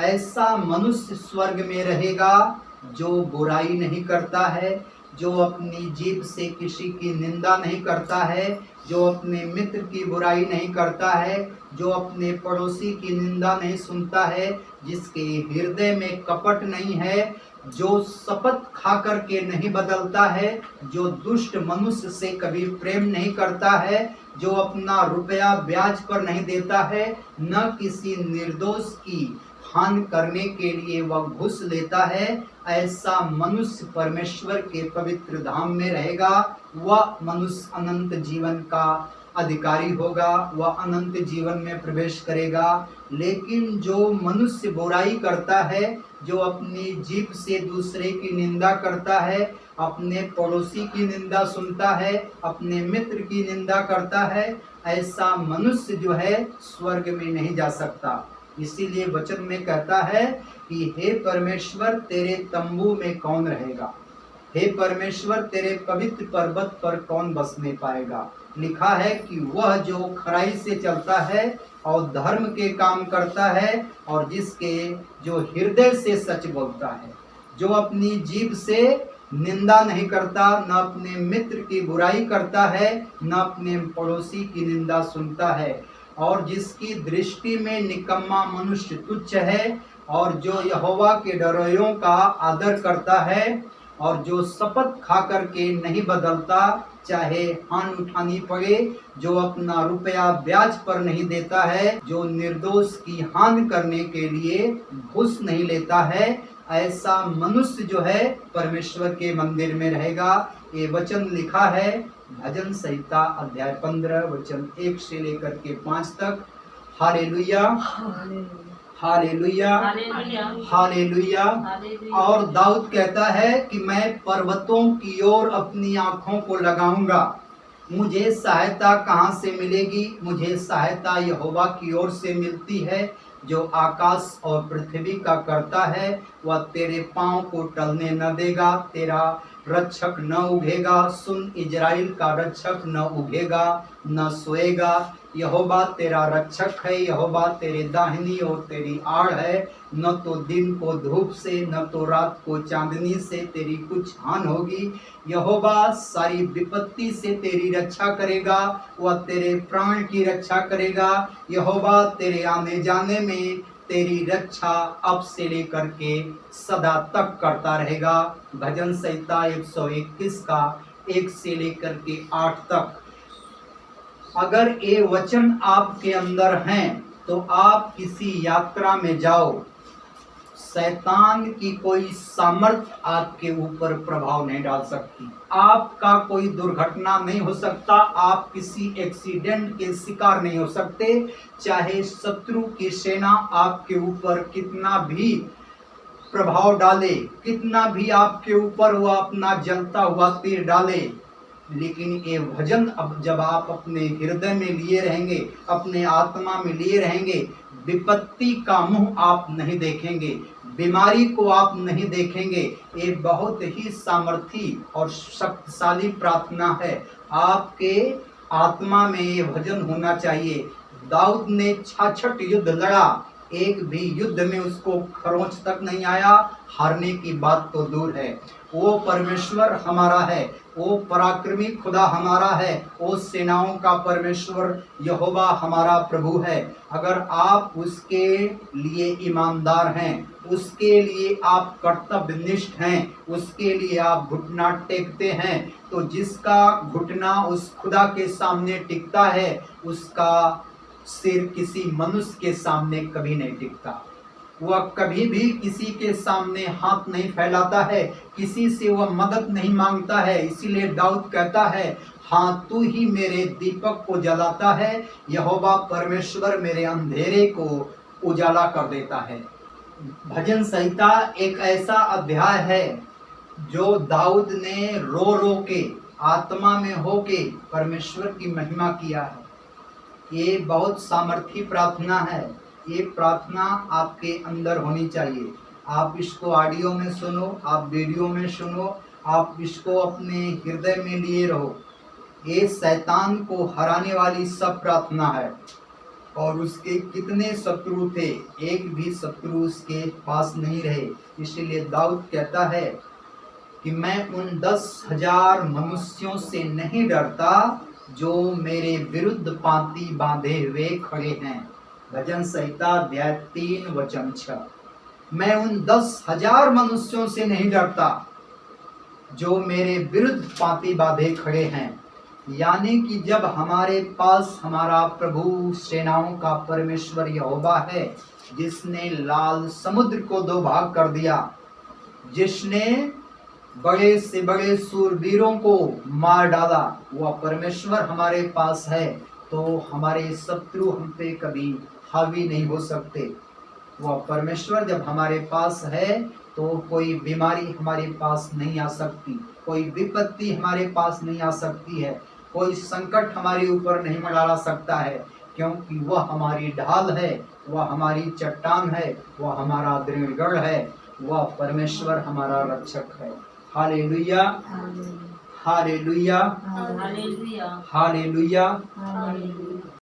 ऐसा मनुष्य स्वर्ग में रहेगा जो बुराई नहीं करता है, जो अपनी जीभ से किसी की निंदा नहीं करता है, जो अपने मित्र की बुराई नहीं करता है, जो अपने पड़ोसी की निंदा नहीं सुनता है, जिसके हृदय में कपट नहीं है, जो शपथ खा करके नहीं बदलता है, जो दुष्ट मनुष्य से कभी प्रेम नहीं करता है, जो अपना रुपया ब्याज पर नहीं देता है, न किसी निर्दोष की हानि करने के लिए वह घूस लेता है, ऐसा मनुष्य परमेश्वर के पवित्र धाम में रहेगा। वह मनुष्य अनंत जीवन का अधिकारी होगा, वह अनंत जीवन में प्रवेश करेगा। लेकिन जो मनुष्य बुराई करता है, जो अपनी जीभ से दूसरे की निंदा करता है, अपने पड़ोसी की निंदा सुनता है, अपने मित्र की निंदा करता है, ऐसा मनुष्य जो है स्वर्ग में नहीं जा सकता। इसीलिए वचन में कहता है कि हे परमेश्वर, तेरे तंबू में कौन रहेगा, हे परमेश्वर, तेरे पवित्र पर्वत पर कौन बसने पाएगा। लिखा है कि वह जो खराई से चलता है और धर्म के काम करता है, और जिसके जो हृदय से सच बोलता है, जो अपनी जीभ से निंदा नहीं करता, न अपने मित्र की बुराई करता है, न अपने पड़ोसी की निंदा सुनता है, और जिसकी दृष्टि में निकम्मा मनुष्य तुच्छ है, और जो यहोवा के डरोयों का आदर करता है, और जो शपथ खा करके नहीं बदलता, चाहे हानि उठानी पड़े, जो अपना रुपया ब्याज पर नहीं देता है, जो निर्दोष की हानि करने के लिए घूस नहीं लेता है, ऐसा मनुष्य जो है परमेश्वर के मंदिर में रहेगा। ये वचन लिखा है भजन संहिता अध्याय 15 वचन 1 से लेकर के 5 तक। Hallelujah, hallelujah, hallelujah. और दाऊद कहता है कि मैं पर्वतों की ओर अपनी आंखों को लगाऊंगा, मुझे सहायता कहाँ से मिलेगी? मुझे सहायता यहोवा की ओर से मिलती है, जो आकाश और पृथ्वी का करता है। वह तेरे पांव को टलने न देगा, तेरा रक्षक न उगेगा। सुन, इजराइल का रक्षक न उगेगा न सोएगा। यहोवा तेरा रक्षक है, यहोवा तेरे दाहिनी और तेरी आड़ है। न तो दिन को धूप से, न तो रात को चांदनी से तेरी कुछ हानि होगी। यहोवा सारी विपत्ति से तेरी रक्षा करेगा, वह तेरे प्राण की रक्षा करेगा। यहोवा तेरे आने जाने में तेरी रक्षा अब से लेकर के सदा तक करता रहेगा। भजन संहिता 121 का 1 से लेकर के 8 तक। अगर ये वचन आपके अंदर हैं तो आप किसी यात्रा में जाओ, शैतान की कोई सामर्थ आपके ऊपर प्रभाव नहीं डाल सकती, आपका कोई दुर्घटना नहीं हो सकता, आप किसी एक्सीडेंट के शिकार नहीं हो सकते। चाहे शत्रु की सेना आपके ऊपर कितना भी प्रभाव डाले, कितना भी आपके ऊपर वह अपना जलता हुआ तीर डाले, लेकिन ये भजन अब जब आप अपने हृदय में लिए रहेंगे, अपने आत्मा में लिए रहेंगे, विपत्ति का मुंह आप नहीं देखेंगे, बीमारी को आप नहीं देखेंगे। ये बहुत ही सामर्थी और शक्तिशाली प्रार्थना है। आपके आत्मा में ये भजन होना चाहिए। दाऊद ने 66 युद्ध लड़ा, एक भी युद्ध में उसको खरोंच तक नहीं आया, हारने की बात तो दूर है। वो परमेश्वर हमारा है, वो पराक्रमी खुदा हमारा है, वो सेनाओं का परमेश्वर यहोवा हमारा प्रभु है। अगर आप उसके लिए ईमानदार हैं, उसके लिए आप कर्तव्यनिष्ठ हैं, उसके लिए आप घुटना टेकते हैं, तो जिसका घुटना उस खुदा के सामने टिकता है, उसका सिर किसी मनुष्य के सामने कभी नहीं टिकता। वह कभी भी किसी के सामने हाथ नहीं फैलाता है, किसी से वह मदद नहीं मांगता है। इसीलिए दाऊद कहता है, हाँ तू ही मेरे दीपक को जलाता है, यहोवा परमेश्वर मेरे अंधेरे को उजाला कर देता है। भजन संहिता एक ऐसा अध्याय है जो दाऊद ने रो रो के, आत्मा में होके परमेश्वर की महिमा किया है। ये बहुत सामर्थी प्रार्थना है। ये प्रार्थना आपके अंदर होनी चाहिए। आप इसको ऑडियो में सुनो, आप वीडियो में सुनो, आप इसको अपने हृदय में लिए रहो। ये शैतान को हराने वाली सब प्रार्थना है। और उसके कितने शत्रु थे, एक भी शत्रु उसके पास नहीं रहे। इसीलिए दाऊद कहता है कि मैं उन 10,000 मनुष्यों से नहीं डरता जो मेरे विरुद्ध पांति बांधे हुए खड़े हैं। भजन संहिता अध्याय 3 वचन 6। मैं उन 10,000 मनुष्यों से नहीं डरता जो मेरे विरुद्ध पांति बांधे खड़े हैं। यानी कि जब हमारे पास हमारा प्रभु सेनाओं का परमेश्वर यहोवा है, जिसने लाल समुद्र को 2 भाग कर दिया, जिसने बड़े से बड़े सूरवीरों को मार डाला, वह परमेश्वर हमारे पास है, तो हमारे शत्रु हम पे कभी हावी नहीं हो सकते। वह परमेश्वर जब हमारे पास है तो कोई बीमारी हमारे पास नहीं आ सकती, कोई विपत्ति हमारे पास नहीं आ सकती है, कोई संकट हमारे ऊपर नहीं मंडरा सकता है, क्योंकि वह हमारी ढाल है, वह हमारी चट्टान है, वह हमारा दृढ़गढ़ है, वह परमेश्वर हमारा रक्षक है। Hallelujah, hallelujah, hallelujah, hallelujah.